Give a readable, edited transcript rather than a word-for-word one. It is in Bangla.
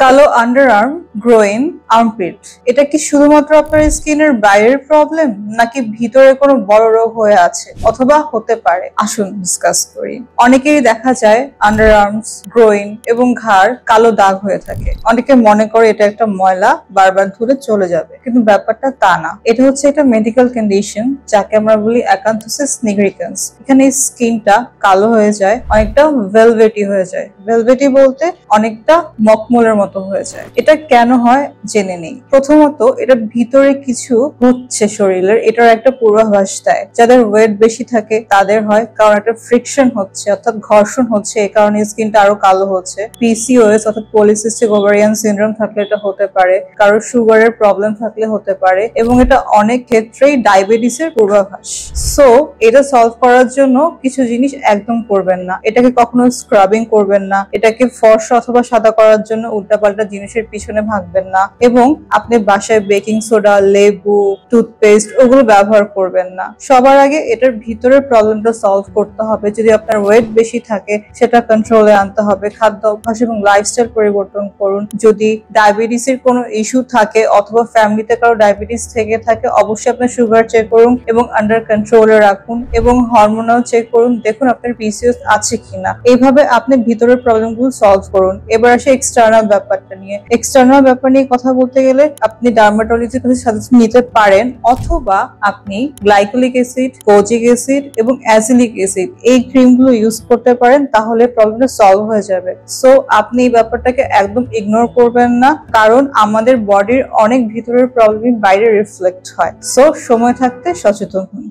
কালো আন্ডারআর্ম, গ্রোইন, আর্মপিট, এটা কি শুধুমাত্র আপনার স্কিনের বাইরের প্রবলেম নাকি ভিতরে কোনো বড় রোগ হয়ে আছে অথবা হতে পারে? আসুন ডিসকাস করি। অনেকেরই দেখা যায় আন্ডারআর্মস, গ্রোইন এবং ঘাড় কালো দাগ হয়ে থাকে। অনেকে মনে করে এটা একটা ময়লা, বারবার ধুলে চলে যাবে, কিন্তু ব্যাপারটা তা না। এটা হচ্ছে একটা মেডিকেল কন্ডিশন যাকে আমরা বলি অ্যাকান্থোসিস নিগ্রিকান্স। এখানে স্কিনটা কালো হয়ে যায়, অনেকটা ভেলভেটি হয়ে যায়। ভেলভেটি বলতে অনেকটা মখমলের মতো হয়ে যায়। এটা কেন হয় জেনে নেই। প্রথমত, এটার ভিতরে কিছু হচ্ছে শরীরের, এটার একটা পূর্বাভাস দেয়। যাদের ওয়েট বেশি থাকে তাদের হয়, কারণ একটা ফ্রিকশন হচ্ছে অর্থাৎ ঘর্ষণ হচ্ছে, এই কারণে স্কিনটা আরো কালো হচ্ছে। পিসিওএস অর্থাৎ পলিসিস্টিক ওভারিয়ান সিনড্রোম থাকলে এটা হতে পারে, কারো সুগারের প্রবলেম থাকলে হতে পারে, এবং এটা অনেক ক্ষেত্রেই ডায়াবেটিসের পূর্বাভাস। সো এটা সলভ করার জন্য কিছু জিনিস একদম করবেন না। এটাকে কখনো স্ক্রাবিং করবেন না, এটাকে ফর্সা অথবা সাদা করার জন্য উল্টাপাল্টা জিনিসের পিছনে ভাগবেন না, এবং আপনি বাসায় বেকিং সোডা, লেবু, টুথপেস্ট ওগুলো ব্যবহার করবেন না। সবার আগে এটার ভিতরের প্রবলেমটা সলভ করতে হবে। যদি আপনার ওয়েট বেশি থাকে সেটা কন্ট্রোলে আনতে হবে। খাদ্য অভ্যাস এবং লাইফস্টাইল পরিবর্তন করুন। যদি ডায়াবেটিসের কোনো ইস্যু থাকে অথবা ফ্যামিলিতে কারো ডায়াবেটিস থেকে থাকে, অবশ্যই আপনার সুগার চেক করুন এবং আন্ডার কন্ট্রোলে রাখুন, এবং হরমোনাল চেক করুন, দেখুন আপনার পিসিওএস আছে কিনা। এইভাবে আপনি ভিতরের প্রবলেমগুলো সলভ করুন। এবার আসে এক্সটার্নাল ব্যাপারটা নিয়ে। এক্সটার্নাল ব্যাপার নিয়ে কথা বলতে গেলে আপনি ডার্মাটোলজির কাছে সাজেশন নিতে পারেন, অথবা আপনি গ্লাইকোলিক অ্যাসিড, কোজিক অ্যাসিড এবং অ্যাসিলিক অ্যাসিড এই ক্রিমগুলো ইউজ করতে পারেন, তাহলে প্রবলেমটা সলভ হয়ে যাবে। সো আপনি এই ব্যাপারটাকে একদম ইগনোর করবেন না, কারণ আমাদের বডির অনেক ভিতরের প্রবলেম বাইরে রিফ্লেক্ট হয়। সো সময় থাকতে সচেতন হন।